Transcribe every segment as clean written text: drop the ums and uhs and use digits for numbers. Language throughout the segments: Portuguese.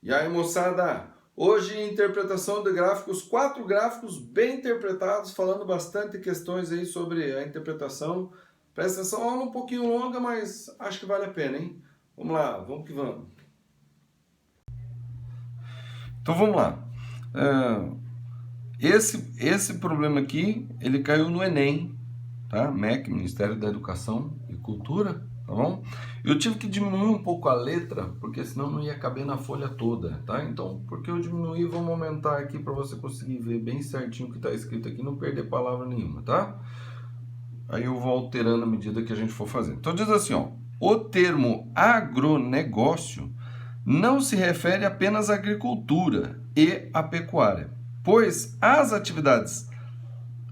E aí, moçada, hoje interpretação de gráficos, 4 gráficos bem interpretados, falando bastante questões aí sobre a interpretação. Presta atenção, aula um pouquinho longa, mas acho que vale a pena, hein? Vamos lá, vamos que vamos. Então vamos lá. Esse problema aqui, ele caiu no Enem, tá? MEC, Ministério da Educação e Cultura, tá bom? Eu tive que diminuir um pouco a letra, porque senão não ia caber na folha toda, tá? Então, porque eu diminuí, vamos aumentar aqui para você conseguir ver bem certinho o que está escrito aqui, não perder palavra nenhuma, tá? Aí eu vou alterando à medida que a gente for fazendo. Então diz assim, ó, o termo agronegócio não se refere apenas à agricultura e à pecuária, pois as atividades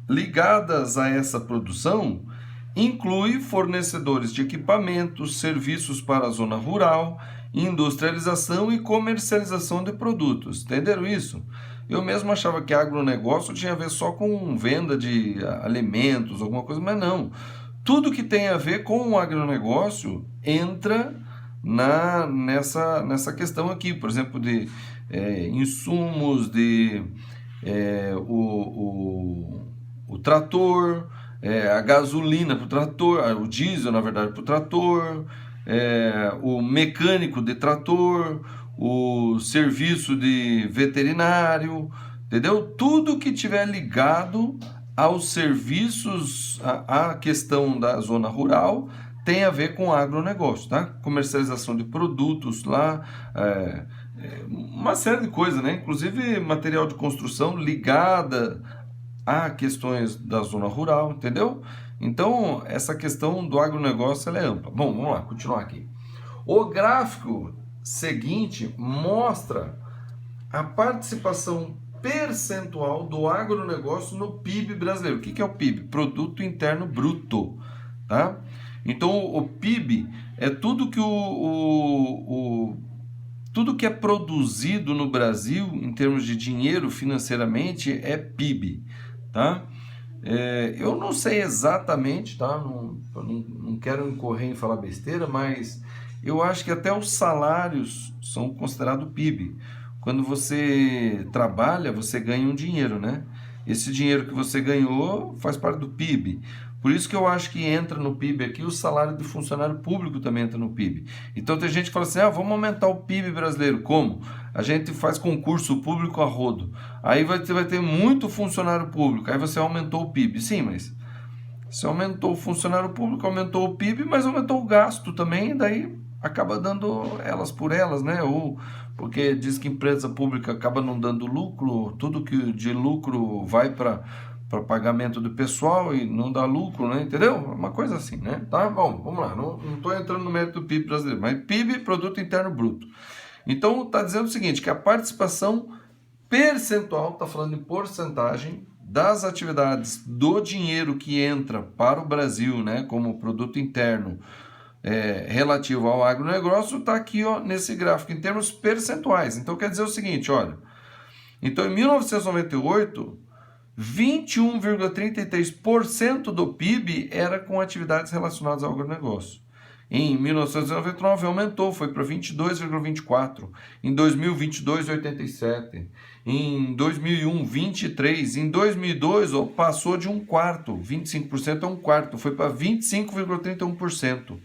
ligadas a essa produção inclui fornecedores de equipamentos, serviços para a zona rural, industrialização e comercialização de produtos. Entenderam isso? Eu mesmo achava que agronegócio tinha a ver só com venda de alimentos, alguma coisa, mas não. Tudo que tem a ver com o agronegócio entra nessa questão aqui, por exemplo, de insumos, de o trator, a gasolina para o trator, o diesel, na verdade, para o trator, o mecânico de trator, o serviço de veterinário, entendeu? Tudo que tiver ligado aos serviços, à questão da zona rural, tem a ver com agronegócio, tá? Comercialização de produtos lá, uma série de coisas, né? Inclusive material de construção ligada a questões da zona rural, entendeu? Então, essa questão do agronegócio ela é ampla. Bom, vamos lá, continuar aqui. O gráfico seguinte mostra a participação percentual do agronegócio no PIB brasileiro. O que é o PIB? Produto Interno Bruto, tá? Então, o PIB é tudo que tudo que é produzido no Brasil em termos de dinheiro financeiramente é PIB, tá? Eu não sei exatamente, tá? Não quero incorrer em falar besteira, mas eu acho que até os salários são considerados PIB. Quando você trabalha, você ganha um dinheiro, né? Esse dinheiro que você ganhou faz parte do PIB. Por isso que eu acho que entra no PIB aqui o salário de funcionário público também entra no PIB. Então tem gente que fala assim, vamos aumentar o PIB brasileiro. Como? A gente faz concurso público a rodo. Aí vai ter muito funcionário público. Aí você aumentou o PIB. Sim, mas você aumentou o funcionário público, aumentou o PIB, mas aumentou o gasto também, daí acaba dando elas por elas, né? Ou porque diz que empresa pública acaba não dando lucro, tudo que de lucro vai para pagamento do pessoal e não dá lucro, né? Entendeu? Uma coisa assim, né? Tá bom, vamos lá. Não estou entrando no mérito do PIB brasileiro, mas PIB, Produto Interno Bruto. Então, está dizendo o seguinte, que a participação percentual, está falando em porcentagem, das atividades do dinheiro que entra para o Brasil, né, como produto interno relativo ao agronegócio, está aqui ó, nesse gráfico, em termos percentuais. Então, quer dizer o seguinte, olha, então em 1998, 21,33% do PIB era com atividades relacionadas ao agronegócio. Em 1999 aumentou, foi para 22,24%. Em 2000, 22,87%. Em 2001, 23%. Em 2002, passou de um quarto, 25% a um quarto, foi para 25,31%.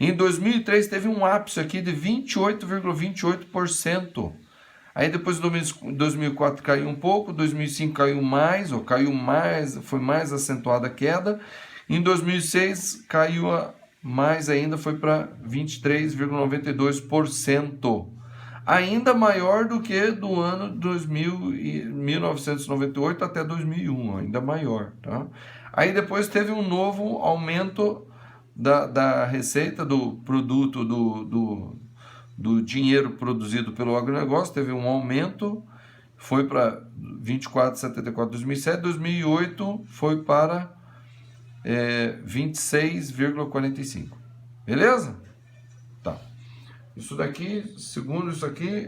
Em 2003 teve um ápice aqui de 28,28%. Aí depois em 2004 caiu um pouco, 2005 caiu mais, foi mais acentuada a queda. Em 2006 caiu mais ainda, foi para 23,92%. Ainda maior do que do ano 1998 até 2001, ainda maior. Tá? Aí depois teve um novo aumento da receita do produto do dinheiro produzido pelo agronegócio, teve um aumento, foi para 24,74 em 2007, 2008 foi para 26,45. Beleza? Tá. Isso daqui, segundo isso aqui,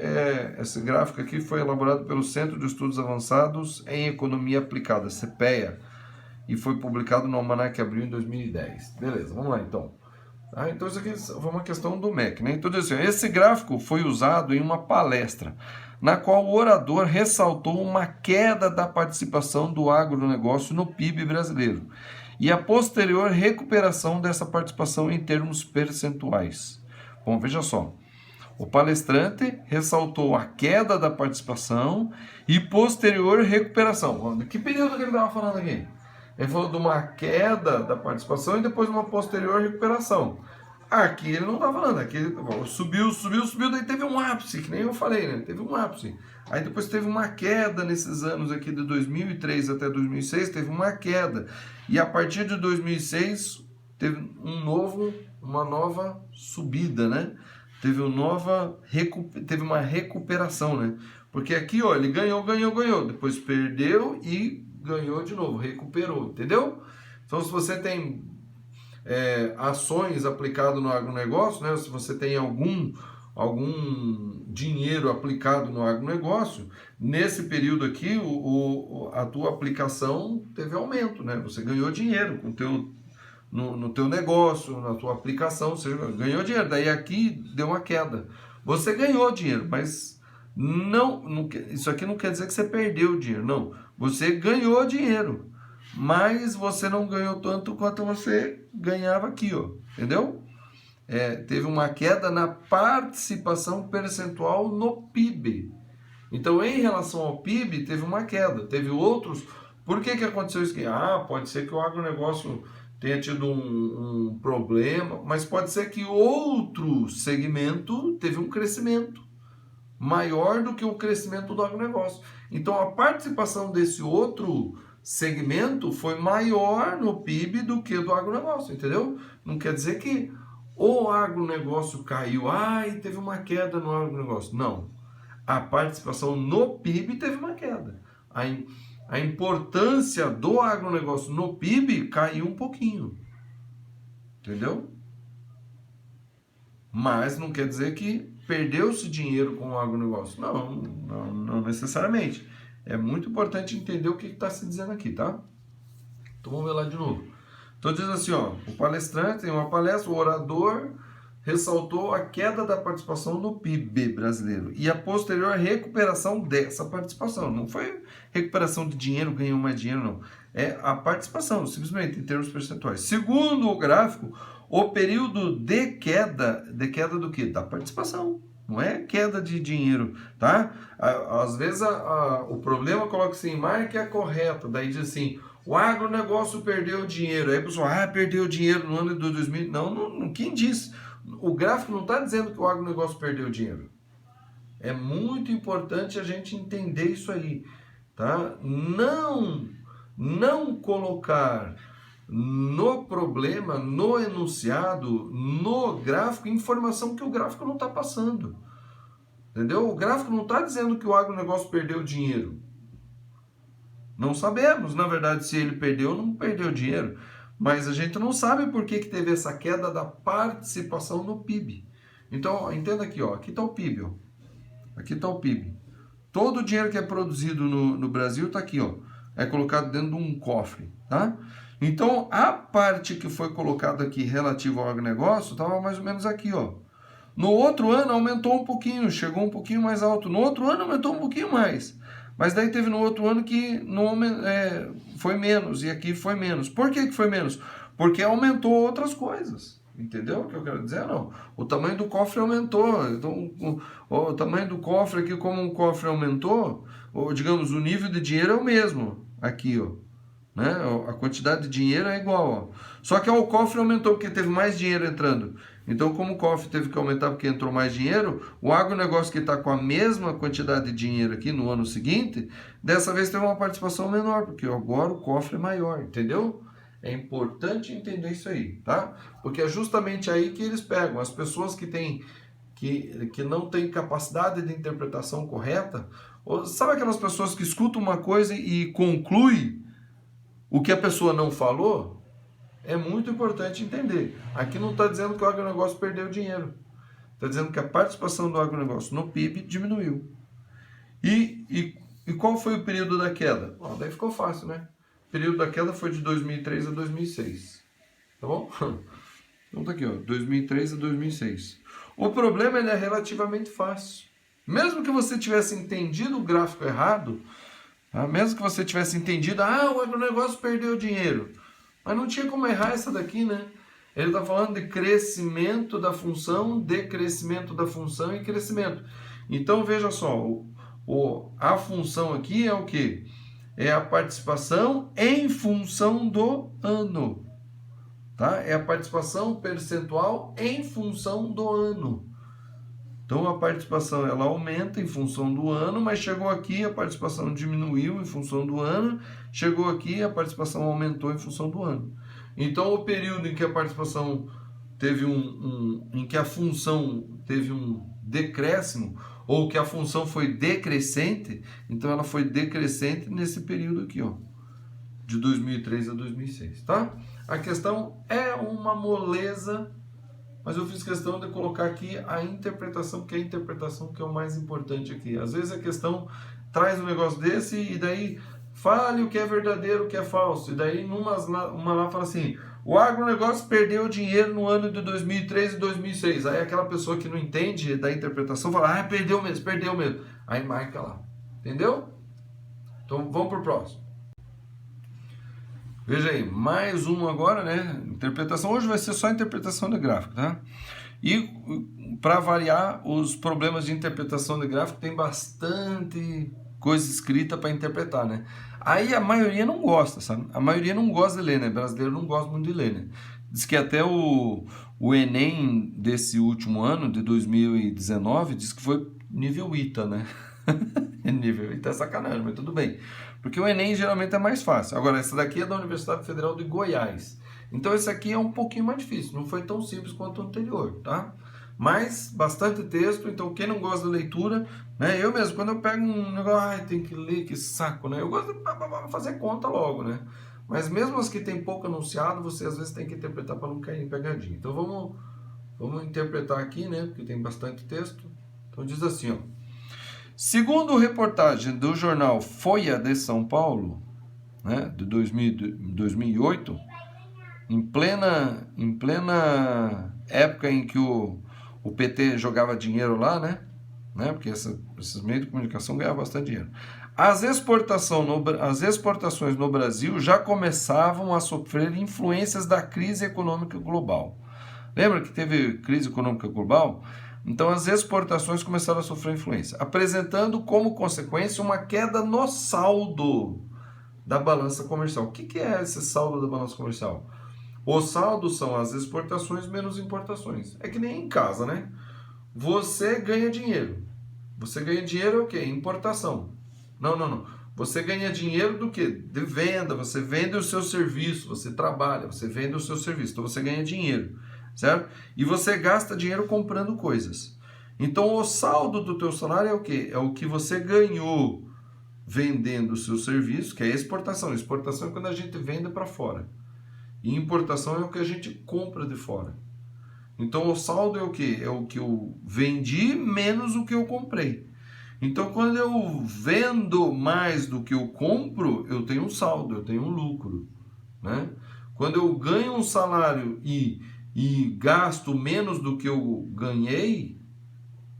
esse gráfico aqui foi elaborado pelo Centro de Estudos Avançados em Economia Aplicada, CEPEA, e foi publicado no Almanac Abril em 2010. Beleza, vamos lá então. Tá? Então isso aqui foi uma questão do MEC, né? Então assim, esse gráfico foi usado em uma palestra, na qual o orador ressaltou uma queda da participação do agronegócio no PIB brasileiro e a posterior recuperação dessa participação em termos percentuais. Bom, veja só. O palestrante ressaltou a queda da participação e posterior recuperação. Que período que ele estava falando aqui? Ele falou de uma queda da participação e depois uma posterior recuperação. Aqui ele não está falando, aqui ele subiu, daí teve um ápice, que nem eu falei, né? Teve um ápice. Aí depois teve uma queda nesses anos aqui de 2003 até 2006, teve uma queda. E a partir de 2006 teve uma nova subida, né? Teve uma recuperação, né? Porque aqui, ó, ele ganhou, depois perdeu e ganhou de novo, recuperou, entendeu? Então, se você tem ações aplicadas no agronegócio, né? Se você tem algum dinheiro aplicado no agronegócio, nesse período aqui, a tua aplicação teve aumento, né? Você ganhou dinheiro com no teu negócio, na tua aplicação, você ganhou dinheiro. Daí aqui deu uma queda. Você ganhou dinheiro, mas isso aqui não quer dizer que você perdeu dinheiro, não. Você ganhou dinheiro, mas você não ganhou tanto quanto você ganhava aqui, ó. Entendeu? Teve uma queda na participação percentual no PIB. Então, em relação ao PIB, teve uma queda. Teve outros. Por que aconteceu isso aqui? Pode ser que o agronegócio tenha tido um problema, mas pode ser que outro segmento teve um crescimento maior do que o crescimento do agronegócio. Então, a participação desse outro segmento foi maior no PIB do que do agronegócio, entendeu? Não quer dizer que o agronegócio caiu, e teve uma queda no agronegócio. Não. A participação no PIB teve uma queda. A importância do agronegócio no PIB caiu um pouquinho. Entendeu? Mas não quer dizer que perdeu-se dinheiro com o agronegócio. Não necessariamente. É muito importante entender o que está se dizendo aqui, tá? Então vamos ver lá de novo. Então diz assim, ó, o palestrante, em uma palestra, o orador ressaltou a queda da participação no PIB brasileiro e a posterior recuperação dessa participação. Não foi recuperação de dinheiro, ganhou mais dinheiro, não. É a participação, simplesmente, em termos percentuais. Segundo o gráfico, o período de queda do quê? Da participação. Não é queda de dinheiro, tá? Às vezes o problema coloca assim, marca a correta, daí diz assim, o agronegócio perdeu dinheiro. Aí a pessoa, perdeu dinheiro no ano de 2000. Não, quem disse? O gráfico não está dizendo que o agronegócio perdeu dinheiro. É muito importante a gente entender isso aí, tá? Não colocar no problema, no enunciado, no gráfico, informação que o gráfico não está passando. Entendeu? O gráfico não está dizendo que o agronegócio perdeu dinheiro. Não sabemos, na verdade, se ele perdeu ou não perdeu dinheiro. Mas a gente não sabe por que teve essa queda da participação no PIB. Então, entenda aqui, ó, aqui está o PIB. Ó. Aqui está o PIB. Todo o dinheiro que é produzido no Brasil está aqui, ó. É colocado dentro de um cofre, tá? Então, a parte que foi colocada aqui relativa ao agronegócio estava mais ou menos aqui, ó. No outro ano aumentou um pouquinho, chegou um pouquinho mais alto. No outro ano aumentou um pouquinho mais. Mas daí teve no outro ano que foi menos, e aqui foi menos. Por que foi menos? Porque aumentou outras coisas. Entendeu o que eu quero dizer? Não. O tamanho do cofre aumentou. Então, o tamanho do cofre aqui, como o cofre aumentou, digamos, o nível de dinheiro é o mesmo. Aqui, ó. Né? A quantidade de dinheiro é igual. Ó. Só que o cofre aumentou porque teve mais dinheiro entrando. Então, como o cofre teve que aumentar porque entrou mais dinheiro, o agronegócio que está com a mesma quantidade de dinheiro aqui no ano seguinte, dessa vez teve uma participação menor, porque agora o cofre é maior, entendeu? É importante entender isso aí, tá? Porque é justamente aí que eles pegam. As pessoas que não têm capacidade de interpretação correta, sabe aquelas pessoas que escutam uma coisa e concluem o que a pessoa não falou? É muito importante entender. Aqui não está dizendo que o agronegócio perdeu dinheiro. Está dizendo que a participação do agronegócio no PIB diminuiu. E qual foi o período da queda? Daí ficou fácil, né? O período da queda foi de 2003 a 2006. Tá bom? Então tá aqui, ó, 2003 a 2006. O problema ele é relativamente fácil. Mesmo que você tivesse entendido o gráfico errado, tá? Mesmo que você tivesse entendido, o agronegócio perdeu dinheiro. Mas não tinha como errar essa daqui, né? Ele está falando de crescimento da função, decrescimento da função e crescimento. Então veja só, a função aqui é o quê? É a participação em função do ano. Tá? É a participação percentual em função do ano. Então a participação ela aumenta em função do ano, mas chegou aqui a participação diminuiu em função do ano, chegou aqui a participação aumentou em função do ano. Então o período em que a participação teve em que a função teve um decréscimo ou que a função foi decrescente, então ela foi decrescente nesse período aqui, ó, de 2003 a 2006, tá? A questão é uma moleza, mas eu fiz questão de colocar aqui a interpretação, porque é a interpretação que é o mais importante aqui. Às vezes a questão traz um negócio desse e daí fale o que é verdadeiro, o que é falso. E daí uma lá fala assim, o agronegócio perdeu dinheiro no ano de 2003 e 2006. Aí aquela pessoa que não entende da interpretação fala, perdeu mesmo. Aí marca lá, entendeu? Então vamos pro próximo. Veja aí, mais um agora, né? Interpretação. Hoje vai ser só interpretação de gráfico, tá? E para variar, os problemas de interpretação de gráfico tem bastante coisa escrita para interpretar, né? Aí a maioria não gosta, sabe? A maioria não gosta de ler, né? Brasileiro não gosta muito de ler, né? Diz que até o Enem desse último ano, de 2019, diz que foi nível ITA, né? Nível ITA é sacanagem, mas tudo bem. Porque o Enem geralmente é mais fácil. Agora, essa daqui é da Universidade Federal de Goiás. Então, esse aqui é um pouquinho mais difícil. Não foi tão simples quanto o anterior, tá? Mas, bastante texto. Então, quem não gosta da leitura, né? Eu mesmo, quando eu pego um negócio, tem que ler, que saco, né? Eu gosto de fazer conta logo, né? Mas mesmo as que tem pouco anunciado, você às vezes tem que interpretar para não cair em pegadinha. Então, vamos interpretar aqui, né? Porque tem bastante texto. Então, diz assim, ó. Segundo reportagem do jornal Folha de São Paulo, né, de 2008, em plena época em que o PT jogava dinheiro lá, né, porque esses meios de comunicação ganhavam bastante dinheiro. As exportações no Brasil já começavam a sofrer influências da crise econômica global. Lembra que teve crise econômica global? Então as exportações começaram a sofrer influência, apresentando como consequência uma queda no saldo da balança comercial. O que é esse saldo da balança comercial? O saldo são as exportações menos importações. É que nem em casa, né? Você ganha dinheiro. Você ganha dinheiro é o quê? Importação. Não. Você ganha dinheiro do quê? De venda. Você vende o seu serviço, você trabalha, você vende o seu serviço. Então você ganha dinheiro. Certo? E você gasta dinheiro comprando coisas. Então o saldo do teu salário é o quê? É o que você ganhou vendendo o seu serviço, que é exportação. Exportação é quando a gente vende para fora. E importação é o que a gente compra de fora. Então o saldo é o quê? É o que eu vendi menos o que eu comprei. Então quando eu vendo mais do que eu compro, eu tenho um saldo, eu tenho um lucro, né? Quando eu ganho um salário e gasto menos do que eu ganhei,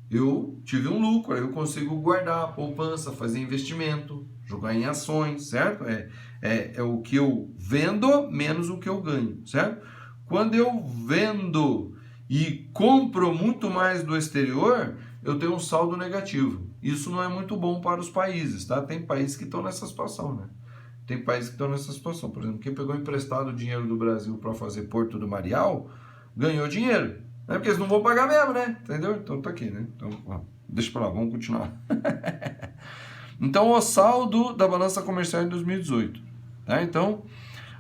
eu tive um lucro, aí eu consigo guardar a poupança, fazer investimento, jogar em ações, certo? É o que eu vendo menos o que eu ganho, certo? Quando eu vendo e compro muito mais do exterior, eu tenho um saldo negativo. Isso não é muito bom para os países, tá? Tem países que estão nessa situação, né? Tem países que estão nessa situação. Por exemplo, quem pegou emprestado o dinheiro do Brasil para fazer Porto do Marial, ganhou dinheiro. Né? Porque eles não vão pagar mesmo, né? Entendeu? Então tá aqui, né? Então, deixa pra lá, vamos continuar. Então, o saldo da balança comercial em 2018. Tá? Então,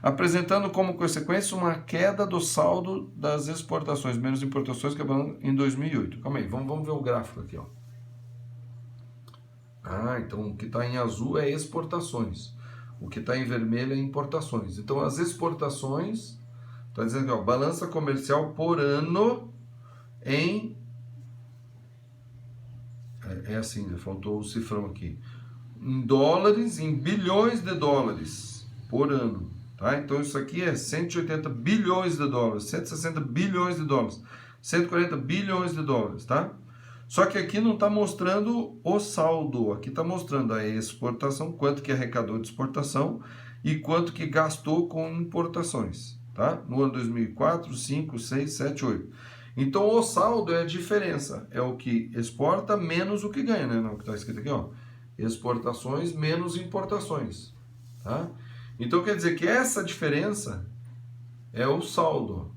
apresentando como consequência uma queda do saldo das exportações, menos importações que a balança em 2008. Calma aí, vamos ver o gráfico aqui, ó. Então o que está em azul é exportações. O que está em vermelho é importações. Então, as exportações, está dizendo aqui, ó, balança comercial por ano em... É assim, faltou o cifrão aqui. Em dólares, em bilhões de dólares por ano. tá? Então isso aqui é 180 bilhões de dólares, 160 bilhões de dólares, 140 bilhões de dólares, tá? Só que aqui não está mostrando o saldo, aqui está mostrando a exportação, quanto que arrecadou de exportação e quanto que gastou com importações, tá? No ano 2004, 5, 6, 7, 8. Então o saldo é a diferença, é o que exporta menos o que ganha, né? Não, que está escrito aqui, ó, exportações menos importações, tá? Então quer dizer que essa diferença é o saldo.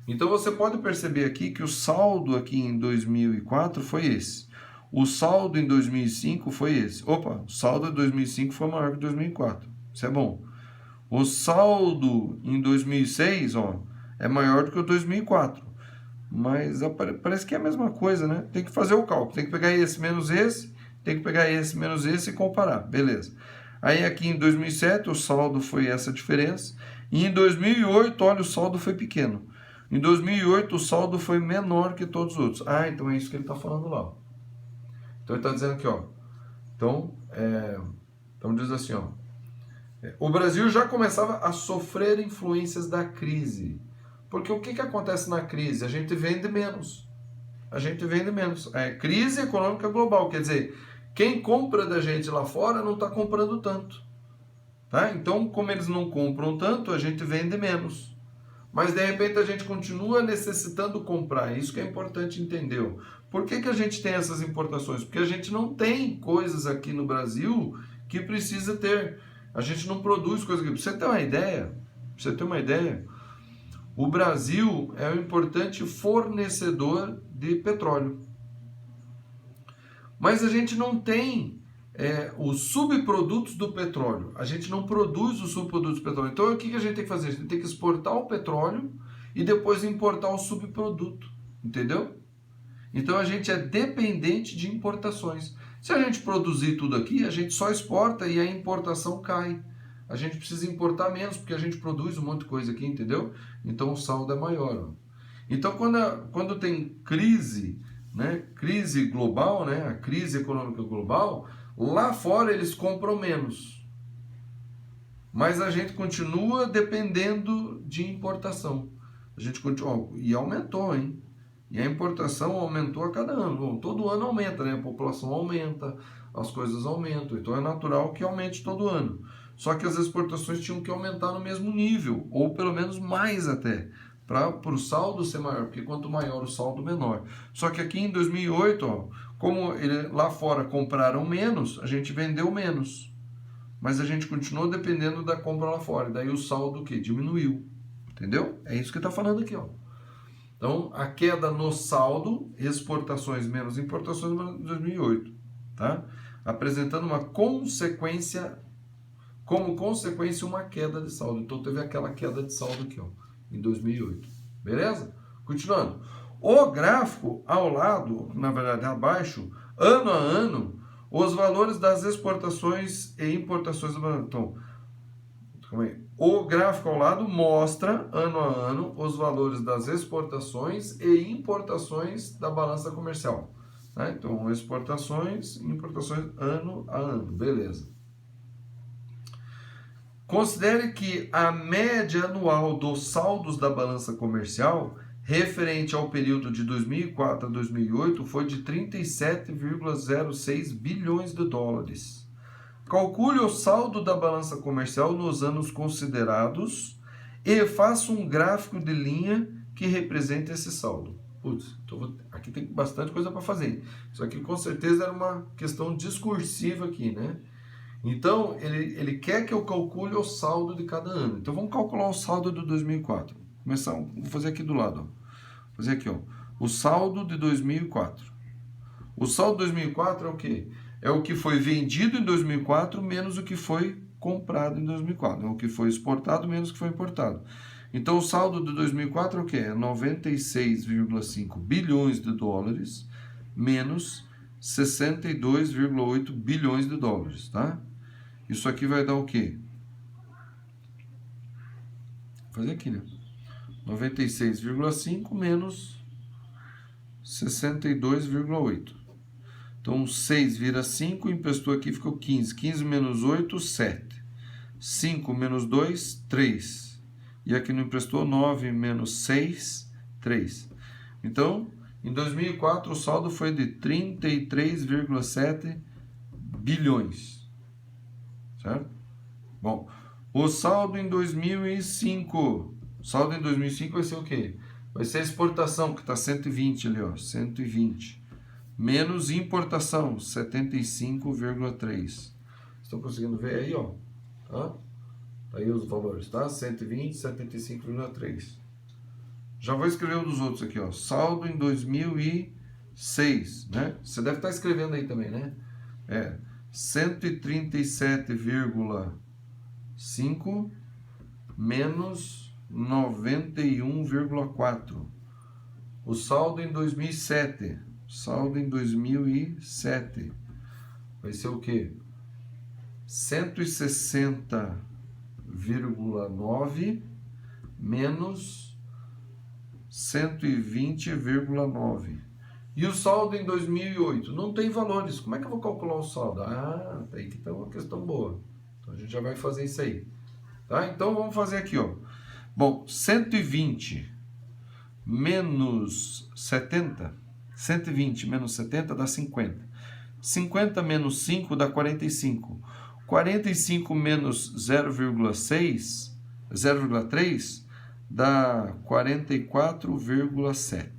Então você pode perceber aqui que o saldo aqui em 2004 foi esse. O saldo em 2005 foi esse. Opa, o saldo de 2005 foi maior que 2004. Isso é bom. O saldo em 2006, ó, é maior do que o 2004. Mas parece que é a mesma coisa, né? Tem que fazer o cálculo. Tem que pegar esse menos esse, tem que pegar esse menos esse e comparar. Beleza. Aí aqui em 2007 o saldo foi essa diferença. E em 2008, olha, o saldo foi pequeno. Em 2008, o saldo foi menor que todos os outros. Ah, então é isso que ele está falando lá. Então ele está dizendo aqui, ó. Então diz assim, ó. O Brasil já começava a sofrer influências da crise. Porque o que acontece na crise? A gente vende menos. A gente vende menos. É crise econômica global. Quer dizer, quem compra da gente lá fora não está comprando tanto. Tá? Então, como eles não compram tanto, a gente vende menos. Mas de repente a gente continua necessitando comprar. Isso que é importante entender. Por que a gente tem essas importações? Porque a gente não tem coisas aqui no Brasil que precisa ter. A gente não produz coisas aqui. Pra você ter uma ideia, o Brasil é um importante fornecedor de petróleo. Mas a gente não tem os subprodutos do petróleo. A gente não produz os subprodutos do petróleo. Então, o que a gente tem que fazer? A gente tem que exportar o petróleo e depois importar o subproduto. Entendeu? Então, a gente é dependente de importações. Se a gente produzir tudo aqui, a gente só exporta e a importação cai. A gente precisa importar menos, porque a gente produz um monte de coisa aqui, entendeu? Então, o saldo é maior. Então, quando tem crise, né, crise global, né, a crise econômica global, lá fora eles compram menos. Mas a gente continua dependendo de importação. A gente continua, e aumentou, hein? E a importação aumentou a cada ano. Bom, todo ano aumenta, né? A população aumenta, as coisas aumentam. Então é natural que aumente todo ano. Só que as exportações tinham que aumentar no mesmo nível, ou pelo menos mais até, para o saldo ser maior, porque quanto maior o saldo, menor. Só que aqui em 2008, ó, como lá fora compraram menos, a gente vendeu menos. Mas a gente continuou dependendo da compra lá fora. Daí o saldo o quê? Diminuiu. Entendeu? É isso que está falando aqui, ó. Então, a queda no saldo, exportações menos importações em 2008, tá? Apresentando uma consequência, como consequência, uma queda de saldo. Então, teve aquela queda de saldo aqui, ó, em 2008. Beleza? Continuando. O gráfico ao lado, na verdade abaixo, ano a ano, os valores das exportações e importações do Brasil. Então, calma aí. O gráfico ao lado mostra, ano a ano, os valores das exportações e importações da balança comercial. Tá? Então, exportações e importações ano a ano. Beleza. Considere que a média anual dos saldos da balança comercial, referente ao período de 2004 a 2008, foi de 37,06 bilhões de dólares. Calcule o saldo da balança comercial nos anos considerados e faça um gráfico de linha que represente esse saldo. Putz, aqui tem bastante coisa para fazer. Isso aqui com certeza era uma questão discursiva aqui, né? Então, ele quer que eu calcule o saldo de cada ano. Então, vamos calcular o saldo de 2004. Vou fazer aqui do lado. Ó. Vou fazer aqui, ó. O saldo de 2004. O saldo de 2004 é o quê? É o que foi vendido em 2004 menos o que foi comprado em 2004. É o que foi exportado menos o que foi importado. Então, o saldo de 2004 é o quê? É 96,5 bilhões de dólares menos 62,8 bilhões de dólares, tá? Isso aqui vai dar o quê? Vou fazer aqui, né? 96,5 menos 62,8. Então, 6 vira 5, emprestou aqui, ficou 15. 15 menos 8, 7. 5 menos 2, 3. E aqui não emprestou, 9 menos 6, 3. Então, em 2004, o saldo foi de 33,7 bilhões. Certo? Bom, o saldo em 2005. O saldo em 2005 vai ser o quê? Vai ser a exportação, que está 120 ali, ó, 120. Menos importação, 75,3. Estão conseguindo ver aí, ó? Tá? Aí os valores, tá? 120, 75,3. Já vou escrever um dos outros aqui, ó. Saldo em 2006, né? Você deve estar escrevendo aí também, né? 137,5 menos 91,4. O saldo em 2007. Saldo em 2007 vai ser o quê? 160,9 menos 120,9. E o saldo em 2008? Não tem valores. Como é que eu vou calcular o saldo? Ah, aí que está uma questão boa. Então a gente já vai fazer isso aí. Tá? Então vamos fazer aqui, ó. Bom, 120 menos 70. 120 menos 70 dá 50. 50 menos 5 dá 45. 45 menos 0,6, 0,3 dá 44,7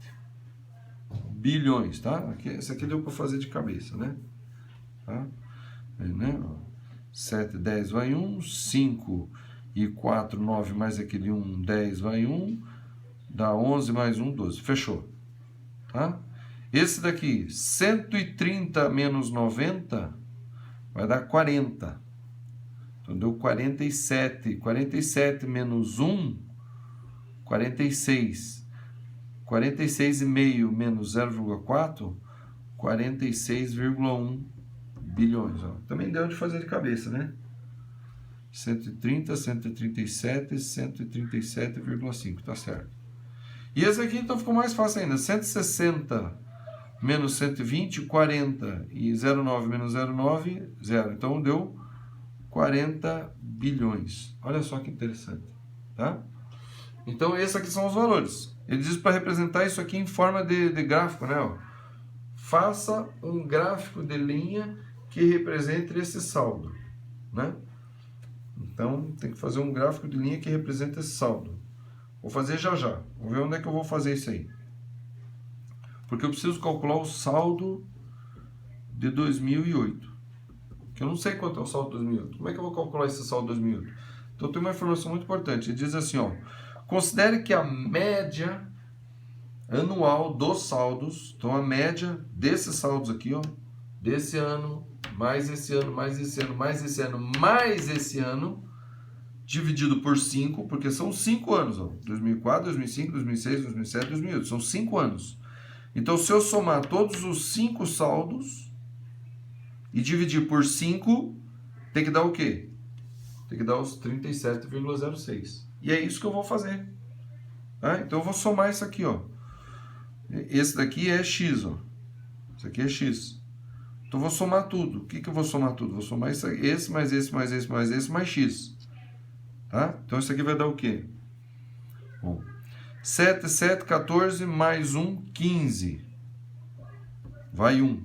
bilhões, tá? Esse aqui deu para fazer de cabeça, né? Tá? 7, 10 vai 1, 5 e 4, 9 mais aquele 1, 10 vai 1, dá 11 mais 1, 12. Fechou, tá? Esse daqui, 130 menos 90, vai dar 40. Então, deu 47. 47 menos 1, 46. 46,5 menos 0,4, 46,1 bilhões. Ó. Também deu de fazer de cabeça, né? 130, 137, 137,5, tá certo. E esse aqui, então, ficou mais fácil ainda. 160 menos 120, 40. E 0,9 menos 0,9, 0. Então, deu 40 bilhões. Olha só que interessante, tá? Então, esses aqui são os valores. Ele diz para representar isso aqui em forma de gráfico, né? Ó. Faça um gráfico de linha que represente esse saldo, né? Então, tem que fazer um gráfico de linha que represente esse saldo. Vou fazer já já. Vamos ver onde é que eu vou fazer isso aí. Porque eu preciso calcular o saldo de 2008. Que eu não sei quanto é o saldo de 2008. Como é que eu vou calcular esse saldo de 2008? Então, tem uma informação muito importante. Ele diz assim, ó. Considere que a média anual dos saldos, então a média desses saldos aqui, ó, desse ano, mais esse ano, mais esse ano, mais esse ano, mais esse ano, dividido por 5, porque são 5 anos, ó, 2004, 2005, 2006, 2007, 2008, são 5 anos. Então, se eu somar todos os 5 saldos e dividir por 5, tem que dar o quê? Tem que dar os 37,06. E é isso que eu vou fazer. Tá? Então eu vou somar isso aqui, ó. Esse daqui é x, ó. Isso aqui é x. Então eu vou somar tudo. O que eu vou somar tudo? Vou somar esse mais esse, mais esse, mais esse, mais x. Tá? Então isso aqui vai dar o quê? Bom, 7, 7, 14, mais 1, 15. Vai 1.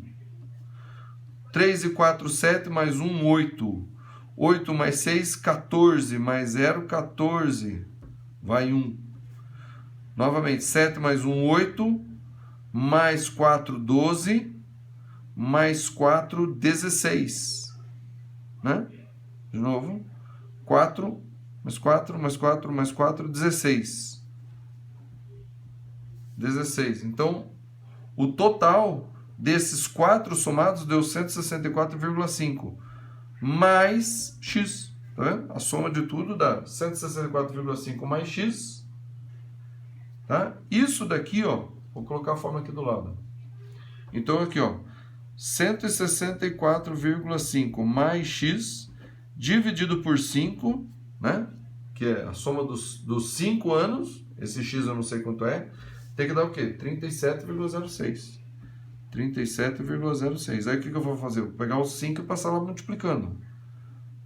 3 e 4, 7, mais 1, 8. 8 mais 6, 14, mais 0, 14, vai 1. Novamente, 7 mais 1, 8, mais 4, 12, mais 4, 16. Né? De novo, 4, mais 4, mais 4, mais 4, 16. 16. Então, o total desses 4 somados deu 164,5. Mais x, tá vendo? A soma de tudo dá 164,5 mais x, tá? Isso daqui, ó, vou colocar a forma aqui do lado. Então, aqui, ó, 164,5 mais x, dividido por 5, né? Que é a soma dos 5 anos, esse x eu não sei quanto é, tem que dar o quê? 37,06. 37,06. Aí o que eu vou fazer? Vou pegar os 5 e passar lá multiplicando.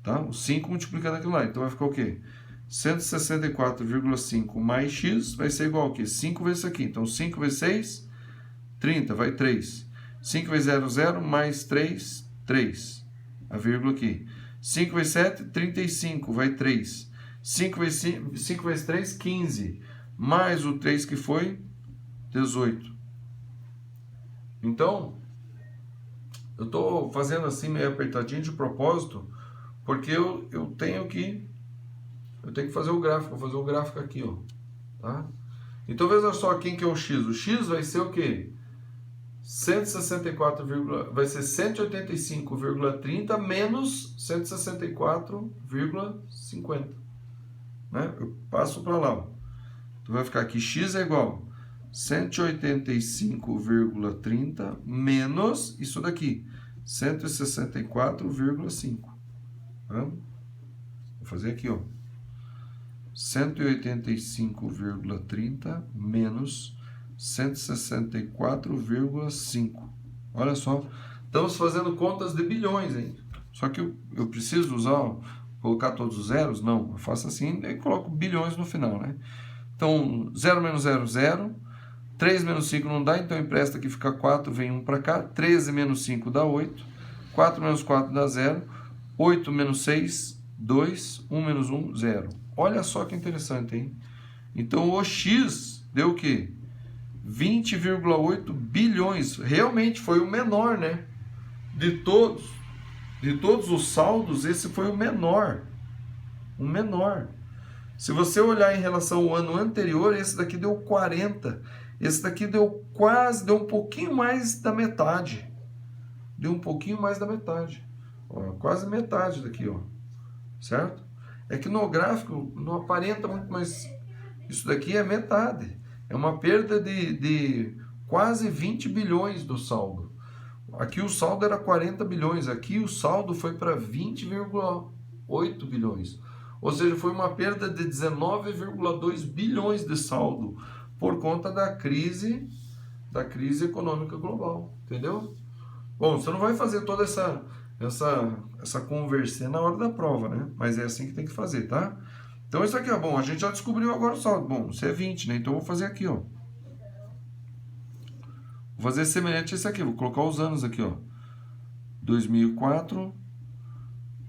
tá? O 5 multiplicando aquilo lá. Então vai ficar o quê? 164,5 mais x vai ser igual ao quê? 5 vezes isso aqui. Então 5 vezes 6, 30, vai 3. 5 vezes 0, 0, mais 3, 3. A vírgula aqui. 5 vezes 7, 35, vai 3. 5 vezes 3, 15. Mais o 3 que foi 18. Então, eu estou fazendo assim meio apertadinho de propósito, porque eu tenho que fazer o gráfico. Vou fazer o gráfico aqui, ó. Tá? Então, veja só quem que é o x. O x vai ser o quê? 164, vai ser 185,30 menos 164,50. Né? Eu passo para lá. Ó. Então vai ficar aqui x é igual a 185,30 menos isso daqui, 164,5. Tá? Vou fazer aqui, ó. 185,30 menos 164,5. Olha só, estamos fazendo contas de bilhões, hein? Só que eu preciso colocar todos os zeros? Não, eu faço assim e coloco bilhões no final, né? Então, 0 menos 0, 0. 3 menos 5 não dá, então empresta que fica 4, vem 1 para cá. 13 menos 5 dá 8. 4 menos 4 dá 0. 8 menos 6, 2. 1 menos 1, 0. Olha só que interessante, hein? Então, o x deu o quê? 20,8 bilhões. Realmente foi o menor, né? De todos os saldos, esse foi o menor. O menor. Se você olhar em relação ao ano anterior, esse daqui deu 40. Esse daqui deu um pouquinho mais da metade. Deu um pouquinho mais da metade. Ó, quase metade daqui, ó. Certo? É que no gráfico não aparenta muito, mas isso daqui é metade. É uma perda de quase 20 bilhões do saldo. Aqui o saldo era 40 bilhões. Aqui o saldo foi para 20,8 bilhões. Ou seja, foi uma perda de 19,2 bilhões de saldo por conta da crise econômica global. Entendeu? Bom, você não vai fazer toda essa conversão na hora da prova, né? Mas é assim que tem que fazer, tá? Então isso aqui, ó, bom, a gente já descobriu agora o saldo. Bom, isso é 20, né? Então eu vou fazer aqui, ó. Vou fazer semelhante a esse aqui, vou colocar os anos aqui, ó. 2004,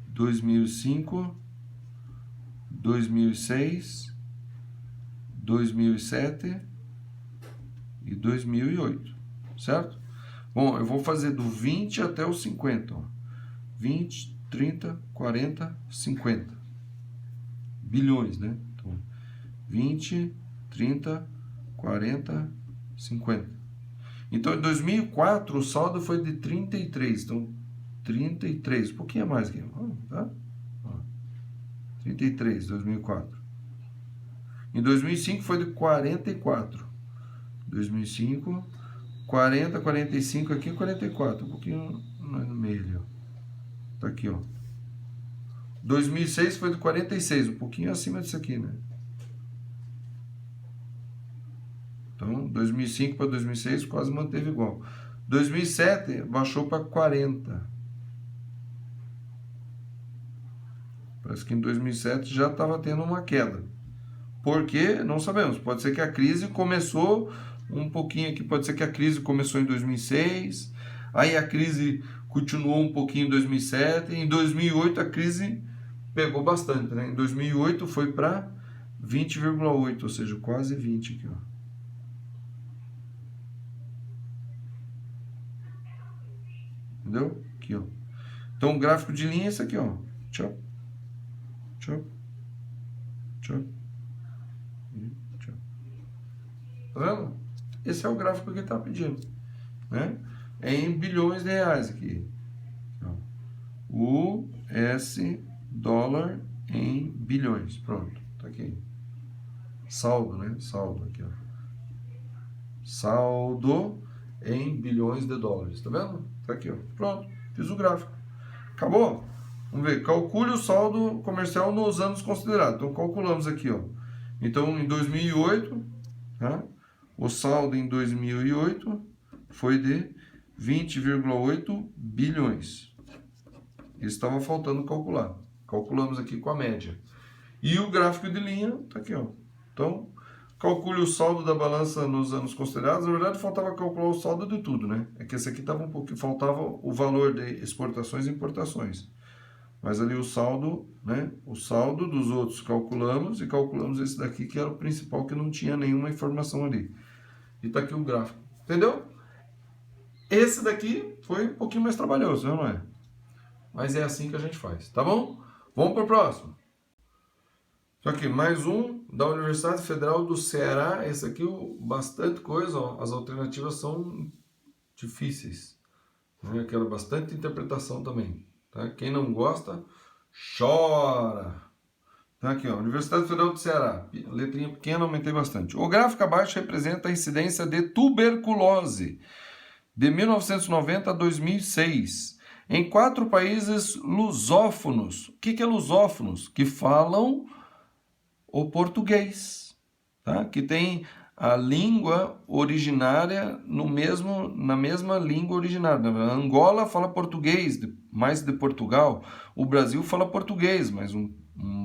2005, 2006, 2007 e 2008, certo? Bom, eu vou fazer do 20 até o 50, ó. 20, 30, 40, 50. Bilhões, né? Então, 20, 30, 40, 50. Então, em 2004, o saldo foi de 33. Então, 33, um pouquinho a mais aqui. Tá? 33, 2004. Em 2005 foi de 44. 2005, 40, 45 aqui, 44. Um pouquinho no meio ali, ó. Tá aqui, ó. 2006 foi de 46, um pouquinho acima disso aqui, né? Então, 2005 para 2006 quase manteve igual. 2007 baixou para 40. Parece que em 2007 já estava tendo uma queda. Por quê? Não sabemos. Pode ser que a crise começou um pouquinho aqui, pode ser que a crise começou em 2006, aí a crise continuou um pouquinho em 2007, em 2008 a crise pegou bastante, né? Em 2008 foi para 20,8, ou seja, quase 20 aqui, ó. Entendeu? Aqui, ó. Então, o gráfico de linha é esse aqui, ó. Tchau. Tchau. Tchau. Tchau. Tá vendo? Esse é o gráfico que ele está pedindo, né? É em bilhões de reais aqui. US dólar em bilhões. Pronto, tá aqui. Saldo, né? Saldo aqui, ó. Saldo em bilhões de dólares. Tá vendo? Tá aqui, ó. Pronto, fiz o gráfico. Acabou? Vamos ver. Calcule o saldo comercial nos anos considerados. Então, calculamos aqui, ó. Então, em 2008, tá? O saldo em 2008 foi de 20,8 bilhões. Isso estava faltando calcular. Calculamos aqui com a média. E o gráfico de linha está aqui, ó. Então, calcule o saldo da balança nos anos considerados. Na verdade, faltava calcular o saldo de tudo, né? É que esse aqui estava um pouquinho, faltava o valor de exportações e importações. Mas ali o saldo, né? O saldo dos outros calculamos e calculamos esse daqui, que era o principal, que não tinha nenhuma informação ali. E tá aqui o gráfico. Entendeu? Esse daqui foi um pouquinho mais trabalhoso, não é? Mas é assim que a gente faz, tá bom? Vamos para o próximo. Só que mais um da Universidade Federal do Ceará. Esse aqui, bastante coisa, ó. As alternativas são difíceis. Né? Aquela bastante interpretação também. Tá? Quem não gosta, chora. Tá aqui, ó, Universidade Federal do Ceará. Letrinha pequena, aumentei bastante. O gráfico abaixo representa a incidência de tuberculose de 1990 a 2006 em 4 países lusófonos. O que é lusófonos? Que falam o português, tá? Que tem a língua originária na mesma língua originária. A Angola fala português, mais de Portugal. O Brasil fala português, mas um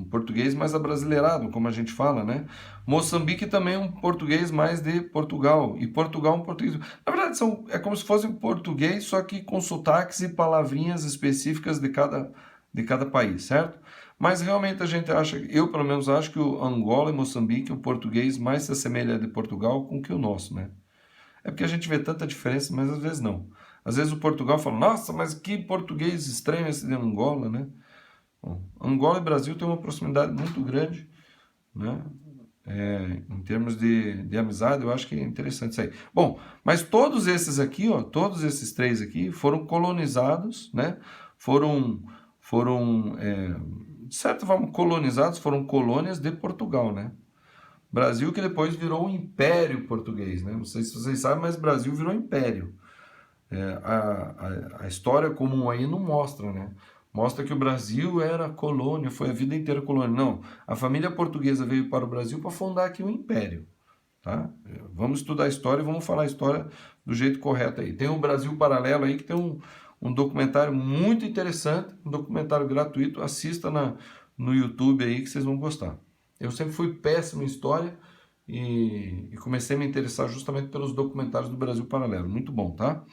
português mais abrasileirado, como a gente fala, né? Moçambique também é um português mais de Portugal. E Portugal é um português... Na verdade, é como se fosse um português, só que com sotaques e palavrinhas específicas de cada país, certo? Mas realmente a gente acha, eu pelo menos acho que o Angola e Moçambique, o português mais se assemelha de Portugal com que o nosso, né? É porque a gente vê tanta diferença, mas às vezes não. Às vezes o Portugal fala, nossa, mas que português estranho esse de Angola, né? Bom, Angola e Brasil têm uma proximidade muito grande, né? Em termos de amizade, eu acho que é interessante isso aí. Bom, mas todos esses aqui, ó, todos esses 3 aqui foram colonizados, né? De certa forma, colonizados, foram colônias de Portugal, né? Brasil que depois virou um império português, né? Não sei se vocês sabem, mas Brasil virou império. A história comum aí não mostra, né? Mostra que o Brasil era colônia, foi a vida inteira colônia. Não, a família portuguesa veio para o Brasil para fundar aqui um império, tá? Vamos estudar a história e vamos falar a história do jeito correto aí. Tem o Brasil Paralelo aí, que tem um documentário muito interessante, um documentário gratuito. Assista no YouTube aí que vocês vão gostar. Eu sempre fui péssimo em história e comecei a me interessar justamente pelos documentários do Brasil Paralelo. Muito bom, tá?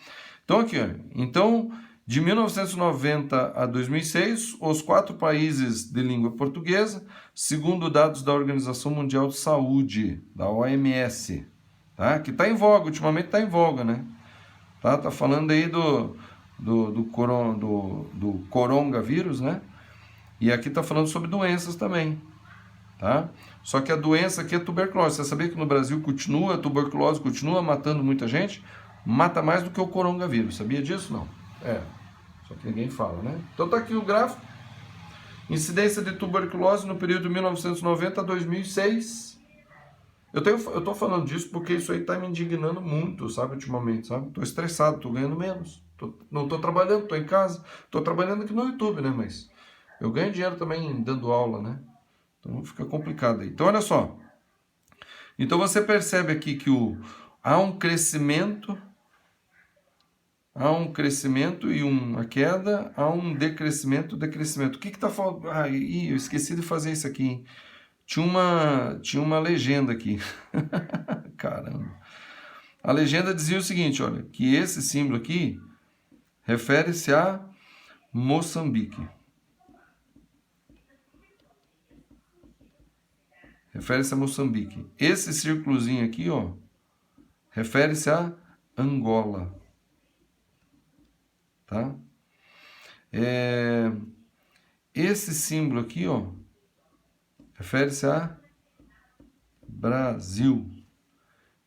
Então aqui, ó. Então, de 1990 a 2006, os 4 países de língua portuguesa, segundo dados da Organização Mundial de Saúde, da OMS, tá? Que está em voga, ultimamente está em voga, né? Tá falando aí do coronavírus, né? E aqui está falando sobre doenças também, tá? Só que a doença aqui é tuberculose. Você sabia que no Brasil a tuberculose continua matando muita gente? Mata mais do que o coronavírus. Sabia disso? Não. Só que ninguém fala, né? Então tá aqui o gráfico. Incidência de tuberculose no período de 1990 a 2006. Eu tô falando disso porque isso aí tá me indignando muito, sabe, ultimamente, sabe? Tô estressado, tô ganhando menos. Não tô trabalhando, tô em casa. Tô trabalhando aqui no YouTube, né? Mas eu ganho dinheiro também dando aula, né? Então fica complicado aí. Então olha só. Então você percebe aqui que há um crescimento e uma queda, há um decrescimento. O que está falando? Eu esqueci de fazer isso aqui, hein? Tinha uma legenda aqui. Caramba. A legenda dizia o seguinte, olha, que esse símbolo aqui refere-se a Moçambique. Refere-se a Moçambique. Esse círculozinho aqui, ó, refere-se a Angola. Tá? Esse símbolo aqui, ó, refere-se a Brasil.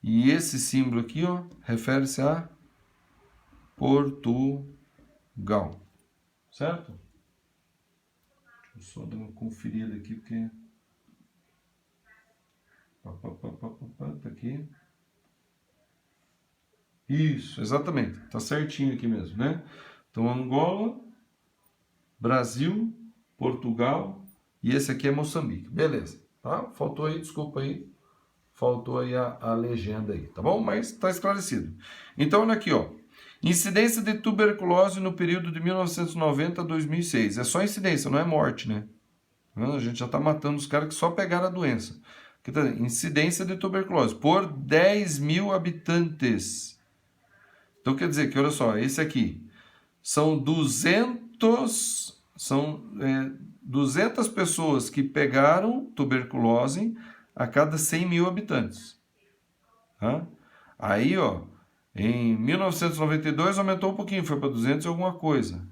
E esse símbolo aqui, ó, refere-se a Portugal. Certo? Deixa eu só dar uma conferida aqui, porque... Tá aqui. Isso, exatamente. Tá certinho aqui mesmo, né? Então, Angola, Brasil, Portugal e esse aqui é Moçambique. Beleza, tá? Faltou aí, desculpa aí. Faltou aí a legenda aí, tá bom? Mas tá esclarecido. Então, olha aqui, ó. Incidência de tuberculose no período de 1990 a 2006. É só incidência, não é morte, né? A gente já está matando os caras que só pegaram a doença. Incidência de tuberculose por 10 mil habitantes. Então quer dizer que, olha só, esse aqui são 200 pessoas que pegaram tuberculose a cada 100 mil habitantes. Tá? Aí, ó, em 1992 aumentou um pouquinho, foi para 200 e alguma coisa.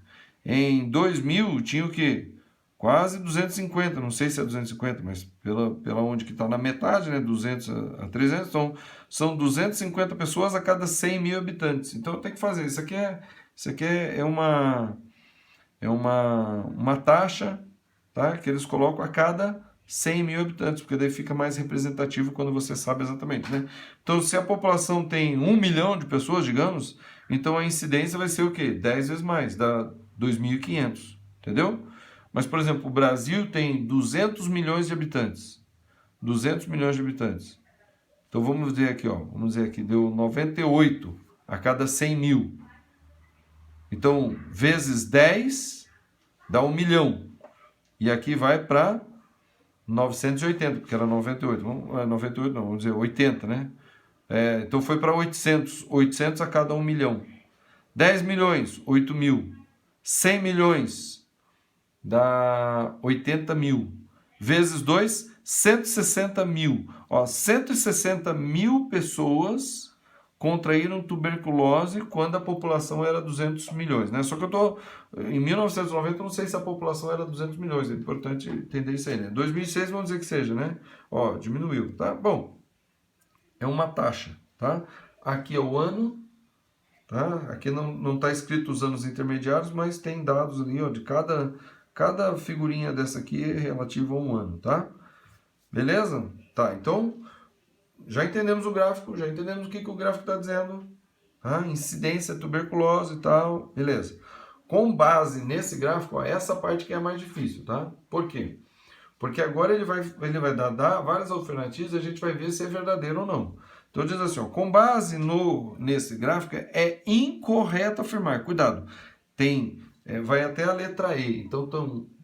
Em 2000 tinha o quê? Quase 250, não sei se é 250, mas pela onde que está na metade, né? 200 a 300, então são 250 pessoas a cada 100 mil habitantes. Então tem que fazer, isso aqui é uma taxa, tá? Que eles colocam a cada 100 mil habitantes, porque daí fica mais representativo quando você sabe exatamente, né? Então, se a população tem 1 milhão de pessoas, digamos, então a incidência vai ser o quê? 10 vezes mais, dá 2.500, entendeu? Mas, por exemplo, o Brasil tem 200 milhões de habitantes. 200 milhões de habitantes. Então, vamos dizer aqui, ó, deu 98 a cada 100 mil. Então, vezes 10 dá 1 milhão. E aqui vai para 980, porque era 98. 98 não, vamos dizer 80, né? Então foi para 800. 800 a cada 1 milhão. 10 milhões, 8 mil. 100 milhões, dá 80 mil. Vezes 2, 160 mil. Ó, 160 mil pessoas contraíram tuberculose quando a população era 200 milhões, né? Só que em 1990 eu não sei se a população era 200 milhões, é importante entender isso aí, né? 2006 vamos dizer que seja, né? Ó, diminuiu, tá? Bom, é uma taxa, tá? Aqui é o ano, tá? Aqui não tá escrito os anos intermediários, mas tem dados ali, ó, de cada figurinha dessa aqui é relativa a um ano, tá? Beleza? Tá, então já entendemos o gráfico, já entendemos o que o gráfico está dizendo. Tá? Incidência, tuberculose e tal, beleza. Com base nesse gráfico, ó, essa parte que é a mais difícil, tá? Por quê? Porque agora ele vai dar várias alternativas e a gente vai ver se é verdadeiro ou não. Então diz assim, ó, com base nesse gráfico, é incorreto afirmar. Cuidado, vai até a letra E. Então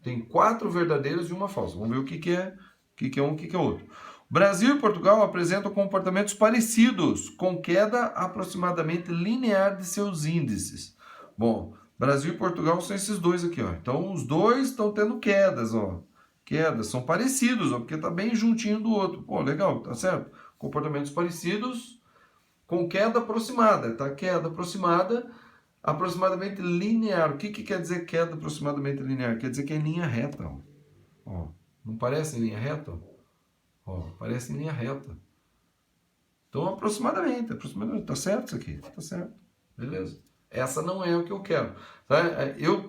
tem 4 verdadeiros e uma falsa. Vamos ver o que é um, o que é outro. Brasil e Portugal apresentam comportamentos parecidos, com queda aproximadamente linear de seus índices. Bom, Brasil e Portugal são esses dois aqui, ó. Então os dois estão tendo quedas, ó. Quedas, são parecidos, ó, porque tá bem juntinho do outro. Pô, legal, tá certo? Comportamentos parecidos com queda aproximada, tá? Queda aproximada, aproximadamente linear. O que quer dizer queda aproximadamente linear? Quer dizer que é em linha reta, ó. Ó, não parece em linha reta? Ó, parece em linha reta. Então, aproximadamente, tá certo isso aqui? Tá certo, beleza. Essa não é o que eu quero. Tá?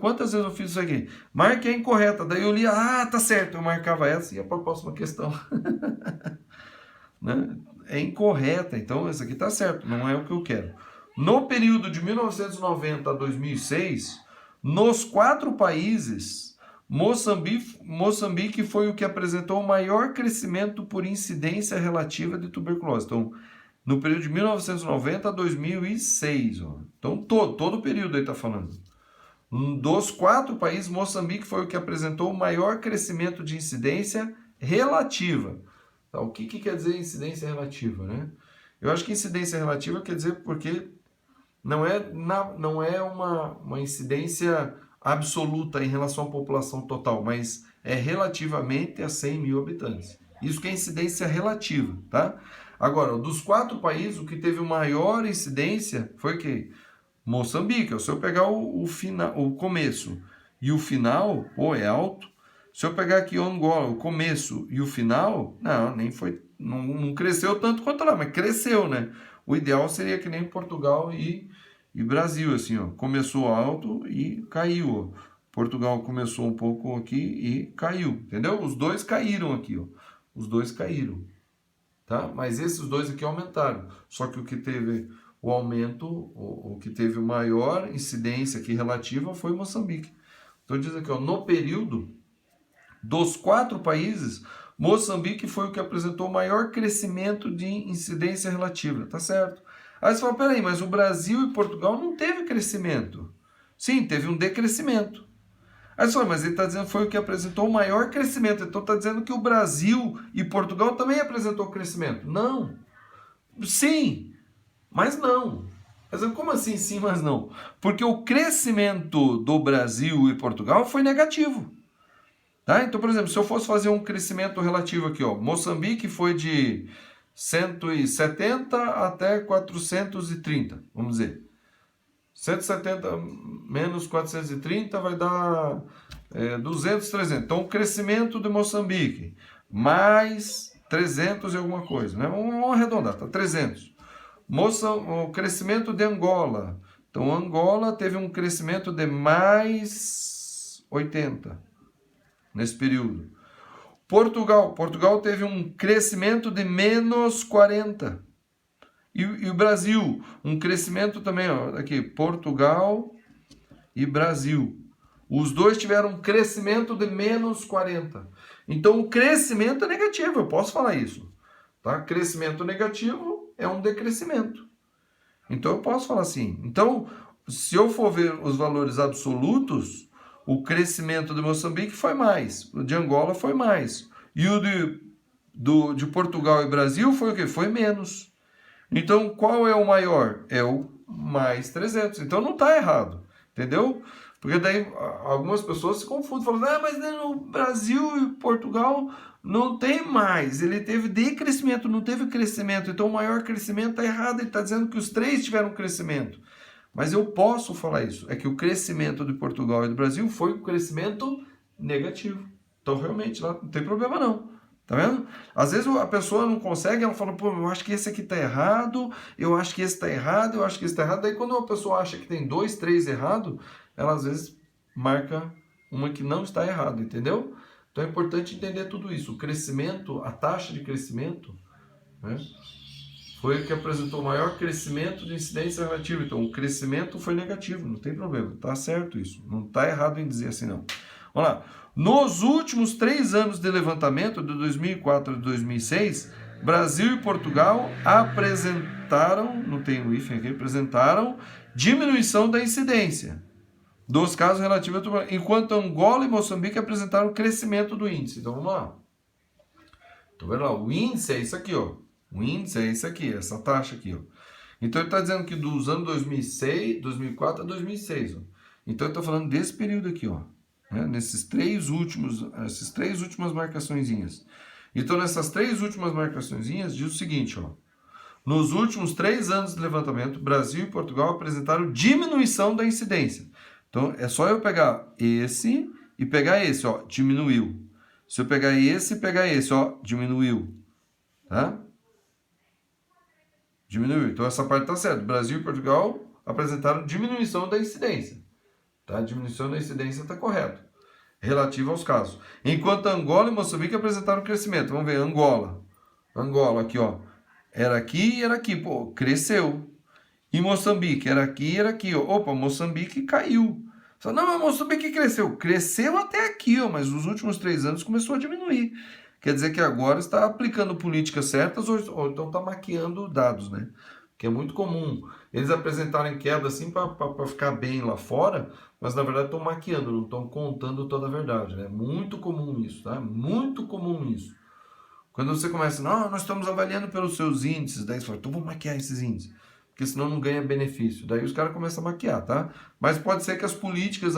Quantas vezes eu fiz isso aqui? Marque a incorreta, daí eu lia, tá certo, eu marcava essa e ia para a próxima questão. Né? É incorreta, então essa aqui tá certo, não é o que eu quero. No período de 1990 a 2006, nos 4 países, Moçambique foi o que apresentou o maior crescimento por incidência relativa de tuberculose. Então, no período de 1990 a 2006. Ó. Então, todo o período aí está falando. Dos 4 países, Moçambique foi o que apresentou o maior crescimento de incidência relativa. Tá, o que quer dizer incidência relativa, né? Eu acho que incidência relativa quer dizer porque não é uma incidência absoluta em relação à população total, mas é relativamente a 100 mil habitantes. Isso que é incidência relativa, tá? Agora, dos 4 países, o que teve maior incidência foi o quê? Moçambique. Se eu pegar o começo e o final, é alto. Se eu pegar aqui Angola, o começo e o final, não cresceu tanto quanto lá, mas cresceu, né? O ideal seria que nem Portugal e Brasil, assim, ó, começou alto e caiu. Ó. Portugal começou um pouco aqui e caiu, entendeu? Os dois caíram aqui, ó. Os dois caíram, tá? Mas esses dois aqui aumentaram. Só que o que teve o aumento, o que teve maior incidência aqui relativa foi Moçambique. Então diz aqui, ó, no período dos 4 países, Moçambique foi o que apresentou o maior crescimento de incidência relativa, tá certo? Aí você fala, peraí, mas o Brasil e Portugal não teve crescimento. Sim, teve um decrescimento. Aí você fala, mas ele está dizendo que foi o que apresentou o maior crescimento. Então está dizendo que o Brasil e Portugal também apresentou crescimento. Não. Sim, mas não. Mas como assim sim, mas não? Porque o crescimento do Brasil e Portugal foi negativo. Tá? Então, por exemplo, se eu fosse fazer um crescimento relativo aqui, ó, Moçambique foi de 170 até 430, vamos dizer. 170 menos 430 vai dar 200, 300. Então, o crescimento de Moçambique, mais 300 e alguma coisa, né? Vamos arredondar, tá? 300. O crescimento de Angola. Então, Angola teve um crescimento de mais 80 nesse período. Portugal teve um crescimento de menos 40. E o Brasil, um crescimento também, ó, aqui, Portugal e Brasil. Os dois tiveram um crescimento de menos 40. Então, o crescimento é negativo, eu posso falar isso. Tá? Crescimento negativo é um decrescimento. Então, eu posso falar assim. Então, se eu for ver os valores absolutos, o crescimento de Moçambique foi mais, o de Angola foi mais. E o de Portugal e Brasil foi o quê? Foi menos. Então, qual é o maior? É o mais 300. Então, não está errado, entendeu? Porque daí algumas pessoas se confundem, falando, mas no Brasil e Portugal não tem mais. Ele teve decrescimento, não teve crescimento. Então, o maior crescimento está errado. Ele está dizendo que os três tiveram crescimento. Mas eu posso falar isso. É que o crescimento de Portugal e do Brasil foi um crescimento negativo. Então, realmente, lá não tem problema não. Tá vendo? Às vezes a pessoa não consegue, ela fala, pô, eu acho que esse aqui tá errado, eu acho que esse tá errado, eu acho que esse tá errado. Daí quando uma pessoa acha que tem 2, 3 errado, ela às vezes marca uma que não está errada, entendeu? Então é importante entender tudo isso. O crescimento, a taxa de crescimento, né, foi o que apresentou o maior crescimento de incidência relativa. Então o crescimento foi negativo, não tem problema, tá certo isso. Não tá errado em dizer assim não. Vamos lá. Nos últimos 3 anos de levantamento, de 2004 a 2006, Brasil e Portugal apresentaram, não tem o hífen aqui, apresentaram diminuição da incidência dos casos relativos a tuberculose, enquanto Angola e Moçambique apresentaram crescimento do índice. Então vamos lá. Então vendo lá, o índice é isso aqui, ó. O índice é isso aqui, essa taxa aqui, ó. Então ele está dizendo que dos anos 2006, 2004 a 2006, ó. Então ele está falando desse período aqui, ó. Né? Essas três últimas marcaçõezinhas. Então, nessas 3 últimas marcaçõezinhas, diz o seguinte, ó. Nos últimos 3 anos de levantamento, Brasil e Portugal apresentaram diminuição da incidência. Então, é só eu pegar esse e pegar esse, ó, diminuiu. Se eu pegar esse e pegar esse, ó, diminuiu. Tá? Diminuiu. Então, essa parte tá certa. Brasil e Portugal apresentaram diminuição da incidência. Tá? A diminuição da incidência está correta, relativa aos casos. Enquanto Angola e Moçambique apresentaram crescimento. Vamos ver, Angola. Angola, aqui, ó. Era aqui e era aqui. Pô, cresceu. E Moçambique, era aqui e era aqui. Ó. Opa, Moçambique caiu. Só, não, mas Moçambique cresceu. Cresceu até aqui, ó, mas nos últimos 3 anos começou a diminuir. Quer dizer que agora está aplicando políticas certas ou então está maquiando dados, né? Que é muito comum eles apresentarem queda assim para ficar bem lá fora, mas na verdade estão maquiando, não estão contando toda a verdade, né? Muito comum isso, tá? Muito comum isso. Quando você começa, não, nós estamos avaliando pelos seus índices, daí você fala, então vou maquiar esses índices, porque senão não ganha benefício. Daí os caras começam a maquiar, tá? Mas pode ser que as políticas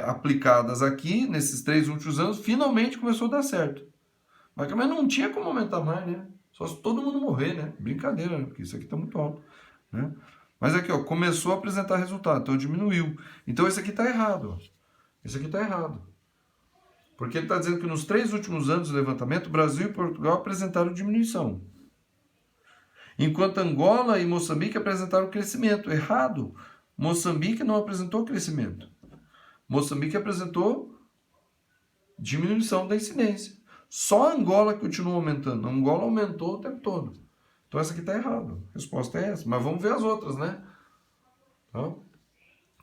aplicadas aqui, nesses 3 últimos anos, finalmente começou a dar certo. Mas não tinha como aumentar mais, né? Só se todo mundo morrer, né? Brincadeira, né? Porque isso aqui está muito alto, né? Mas aqui, ó, começou a apresentar resultado, então diminuiu. Então esse aqui está errado, ó. Esse aqui está errado. Porque ele está dizendo que nos 3 últimos anos do levantamento, Brasil e Portugal apresentaram diminuição. Enquanto Angola e Moçambique apresentaram crescimento. Errado. Moçambique não apresentou crescimento. Moçambique apresentou diminuição da incidência. Só a Angola continua aumentando. A Angola aumentou o tempo todo. Então essa aqui está errada. A resposta é essa. Mas vamos ver as outras, né? Tá?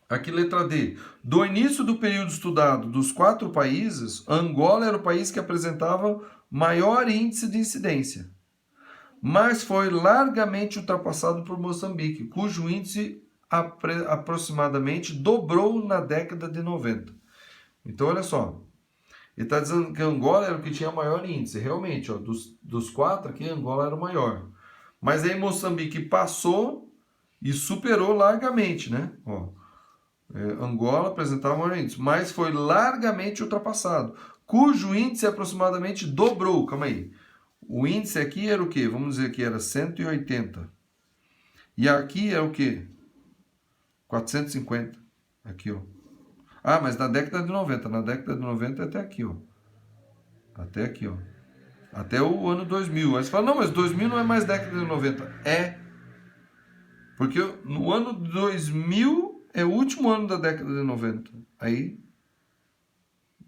Aqui letra D. Do início do período estudado dos 4 países, Angola era o país que apresentava maior índice de incidência. mas foi largamente ultrapassado por Moçambique, cujo índice aproximadamente dobrou na década de 90. Então, olha só, ele está dizendo que Angola era o que tinha maior índice, realmente, ó, dos 4 aqui, Angola era o maior. Mas aí Moçambique passou e superou largamente, né? Ó, Angola apresentava maior índice, mas foi largamente ultrapassado, cujo índice aproximadamente dobrou. Calma aí. O índice aqui era o quê? Vamos dizer que era 180. E aqui é o quê? 450. Aqui, ó. Ah, mas na década de 90. Na década de 90 é até aqui, ó. Até aqui, ó. Até o ano 2000. Aí você fala, não, mas 2000 não é mais década de 90. É. Porque no ano 2000 é o último ano da década de 90. Aí,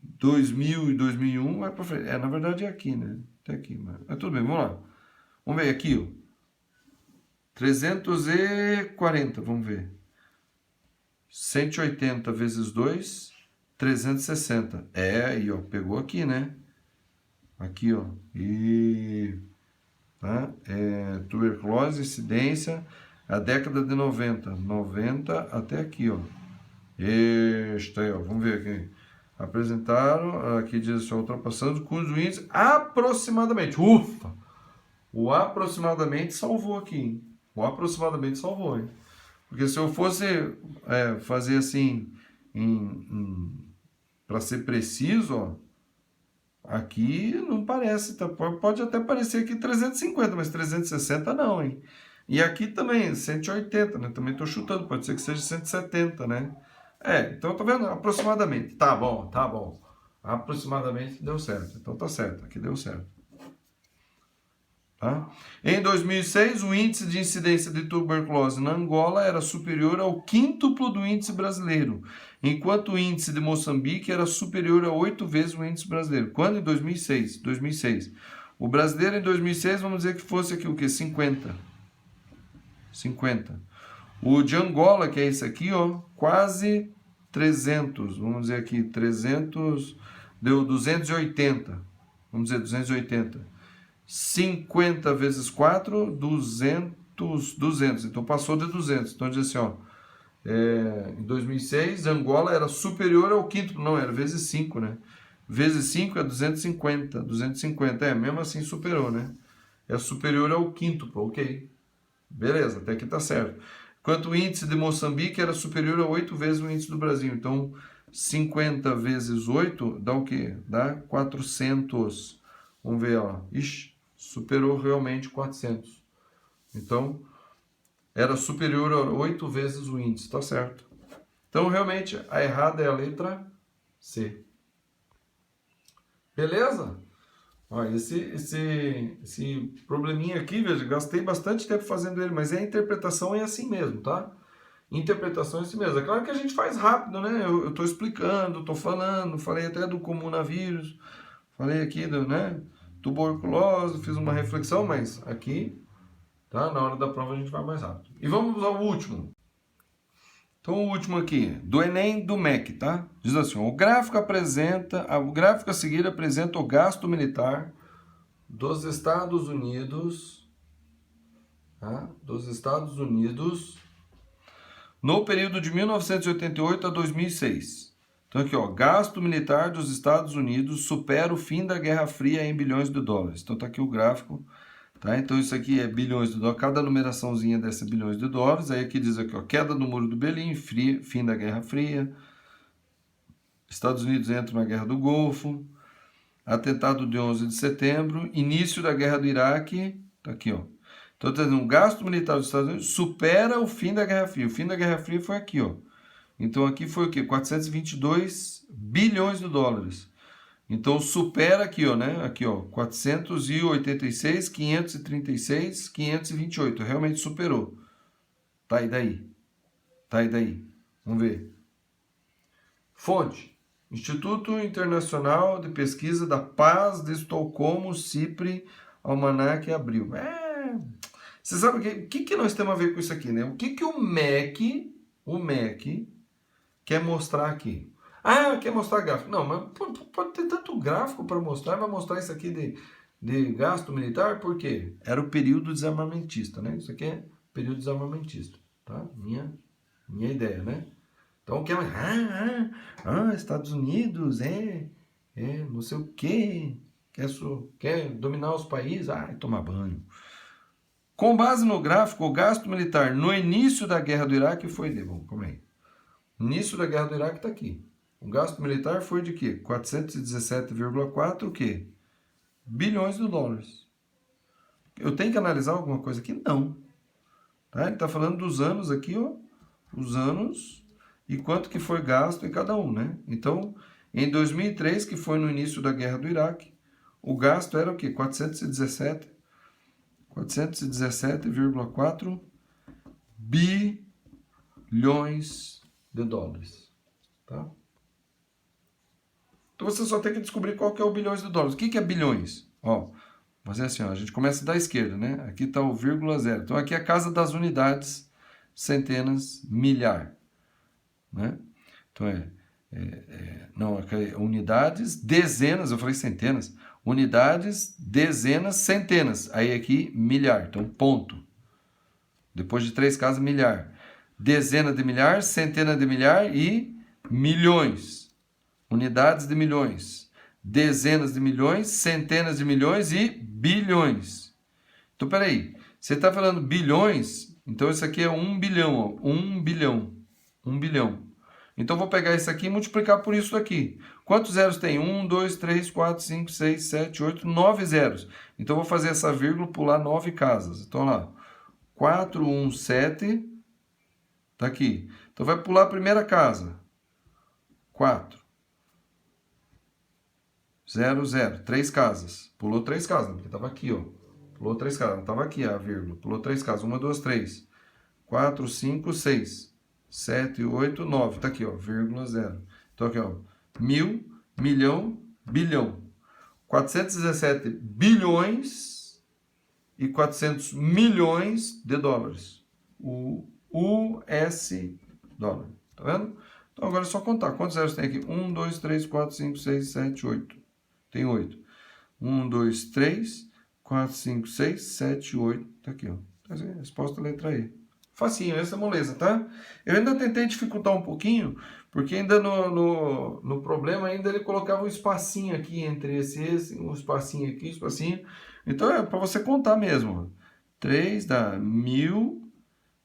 2000 e 2001 vai pra frente. Na verdade é aqui, né? Até aqui. Mas tudo bem, vamos lá. Vamos ver aqui, ó. 340, vamos ver. 180 vezes 2, 360. Aí, ó, pegou aqui, né? Aqui, ó. E tá? Tuberculose, incidência, a década de 90. 90 até aqui, ó. Este aí, ó. Vamos ver aqui. Apresentaram, aqui diz assim, ultrapassando, cujo índice aproximadamente. Ufa! O aproximadamente salvou aqui, hein? O aproximadamente salvou, hein? Porque se eu fosse fazer assim, para ser preciso, ó, aqui não parece, pode até parecer aqui 350, mas 360 não, hein? E aqui também, 180, né? Também estou chutando, pode ser que seja 170, né? Então tá vendo? Aproximadamente. Tá bom, tá bom. Aproximadamente deu certo. Então tá certo, aqui deu certo. Tá? Em 2006, o índice de incidência de tuberculose na Angola era superior ao quíntuplo do índice brasileiro, enquanto o índice de Moçambique era superior a 8 vezes o índice brasileiro. Quando? Em 2006. 2006. O brasileiro em 2006, vamos dizer que fosse aqui o quê? 50. 50. O de Angola, que é esse aqui, ó, quase 300. Vamos dizer aqui, 300, deu 280. Vamos dizer 280. 50 vezes 4, 200. Então, passou de 200. Então, diz assim, ó, em 2006, Angola era superior ao quíntuplo. Não, era vezes 5, né? Vezes 5 é 250. 250, mesmo assim superou, né? É superior ao quíntuplo, ok. Beleza, até aqui tá certo. Enquanto o índice de Moçambique era superior a 8 vezes o índice do Brasil. Então, 50 vezes 8 dá o quê? Dá 400. Vamos ver, ó. Ixi, superou realmente 400. Então, era superior a 8 vezes o índice, tá certo. Então, realmente, a errada é a letra C. Beleza? Ó, esse probleminha aqui, veja, gastei bastante tempo fazendo ele, mas a interpretação é assim mesmo, tá? Interpretação é assim mesmo. É claro que a gente faz rápido, né? Eu tô explicando, tô falando, falei até do comunavírus, falei aqui do, né? Tuberculose, fiz uma reflexão, mas aqui, tá? Na hora da prova a gente vai mais rápido. E vamos ao último. Então, o último aqui, do Enem do MEC, tá? Diz assim, o gráfico a seguir apresenta o gasto militar dos Estados Unidos, tá? Dos Estados Unidos no período de 1988 a 2006. Então, aqui, ó, gasto militar dos Estados Unidos supera o fim da Guerra Fria em bilhões de dólares. Então, tá aqui o gráfico. Tá? Então, isso aqui é bilhões de dólares. Cada numeraçãozinha dessa é bilhões de dólares. Aí aqui diz aqui, ó, queda do Muro do Berlim, fim da Guerra Fria. Estados Unidos entra na Guerra do Golfo. Atentado de 11 de setembro. Início da Guerra do Iraque. Tá aqui, ó. Então, tá dizendo, o gasto militar dos Estados Unidos supera o fim da Guerra Fria. O fim da Guerra Fria foi aqui, ó. Então, aqui foi o quê? 422 bilhões de dólares. Então, supera aqui, ó, né? Aqui, ó, 486, 536, 528. Realmente superou. Tá, e daí? Tá, e daí? Vamos ver. Fonte. Instituto Internacional de Pesquisa da Paz de Estocolmo, CIPRE, Almanac, Abril. Você sabe o que nós temos a ver com isso aqui, né? O que o MEC quer mostrar aqui? Ah, quer mostrar gráfico. Não, mas pode ter tanto gráfico para mostrar. Vai mostrar isso aqui de gasto militar, por quê? Era o período desarmamentista, né? Isso aqui é período desarmamentista, tá? Minha ideia, né? Então, quer Estados Unidos, não sei o quê, quer dominar os países, tomar banho. Com base no gráfico, o gasto militar no início da guerra do Iraque foi de... Bom, calma aí. O início da guerra do Iraque está aqui. O gasto militar foi de quê? 417,4 o quê? Bilhões de dólares. Eu tenho que analisar alguma coisa aqui? Não. Tá? Ele está falando dos anos aqui, ó. Os anos e quanto que foi gasto em cada um, né? Então, em 2003, que foi no início da guerra do Iraque, o gasto era o quê? 417,4 bilhões de dólares. Tá? Então você só tem que descobrir qual que é o bilhões de dólares. O que é bilhões? Ó, mas é assim, ó, a gente começa da esquerda, né? Aqui está o vírgula zero. Então aqui é a casa das unidades, centenas, milhar. Né? Então não, unidades, dezenas, eu falei centenas. Unidades, dezenas, centenas. Aí aqui, milhar. Então, ponto. Depois de 3 casas, milhar. Dezena de milhar, centena de milhar e milhões. Unidades de milhões. Dezenas de milhões, centenas de milhões e bilhões. Então, peraí. Você está falando bilhões, então isso aqui é 1 bilhão. Ó, 1 bilhão. 1 bilhão. Então, vou pegar isso aqui e multiplicar por isso aqui. Quantos zeros tem? 1, 2, 3, 4, 5, 6, 7, 8, 9 zeros. Então, vou fazer essa vírgula, pular 9 casas. Então, lá. 4, 1, 7. Tá aqui. Então, vai pular a primeira casa. 4. 0, 0. 3 casas. Pulou 3 casas, porque estava aqui, ó. Pulou 3 casas. Não estava aqui a vírgula. Pulou 3 casas. 1, 2, 3. 4, 5, 6. 7, 8, 9. Tá aqui, ó. Vírgula 0. Então, aqui, ó. 1000, milhão, bilhão. 417 bilhões e 400 milhões de dólares. O US dólar. Tá vendo? Então, agora é só contar. Quantos zeros tem aqui? 1, 2, 3, 4, 5, 6, 7, 8. Tem 8. 1, 2, 3, 4, 5, 6, 7, 8. Tá aqui, ó. Tá a resposta letra E. Facinho, essa é moleza, tá? Eu ainda tentei dificultar um pouquinho, porque ainda no problema ainda ele colocava um espacinho aqui entre esse, um espacinho aqui, um espacinho. Então é para você contar mesmo. 3 dá 1000,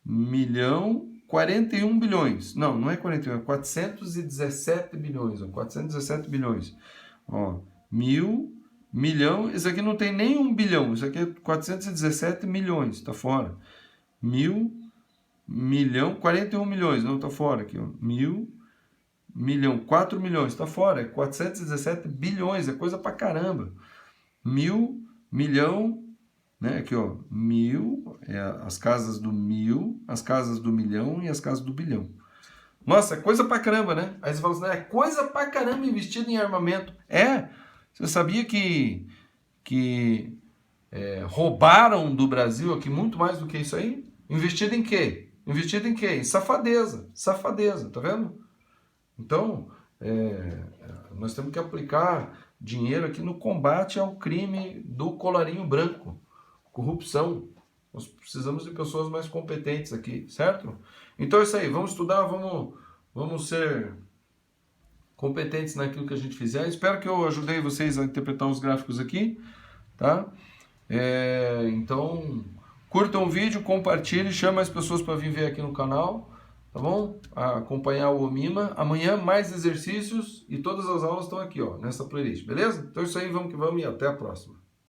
milhão, 41 bilhões. Não, não é 41, é 417 bilhões. Ó, 417 bilhões. Ó, 1000, milhão, isso aqui não tem nem 1 bilhão, isso aqui é 417 milhões, tá fora. 1000, milhão, 41 milhões, não, tá fora aqui, ó. 1000, milhão, 4 milhões, tá fora, é 417 bilhões, é coisa pra caramba. 1000, milhão, né, aqui, ó, 1000, é as casas do 1000, as casas do milhão e as casas do bilhão. Nossa, é coisa pra caramba, né? Aí você fala assim, é coisa pra caramba investido em armamento. Você sabia que roubaram do Brasil aqui muito mais do que isso aí? Investido em quê? Investido em quê? Em safadeza. Safadeza, tá vendo? Então, nós temos que aplicar dinheiro aqui no combate ao crime do colarinho branco. Corrupção. Nós precisamos de pessoas mais competentes aqui, certo? Então é isso aí. Vamos estudar, vamos ser competentes naquilo que a gente fizer. Espero que eu ajudei vocês a interpretar os gráficos aqui, tá? Então, curtam o vídeo, compartilhem, chame as pessoas para vir ver aqui no canal, tá bom? Acompanhar o Omima. Amanhã mais exercícios e todas as aulas estão aqui, ó, nessa playlist, beleza? Então é isso aí, vamos que vamos e até a próxima.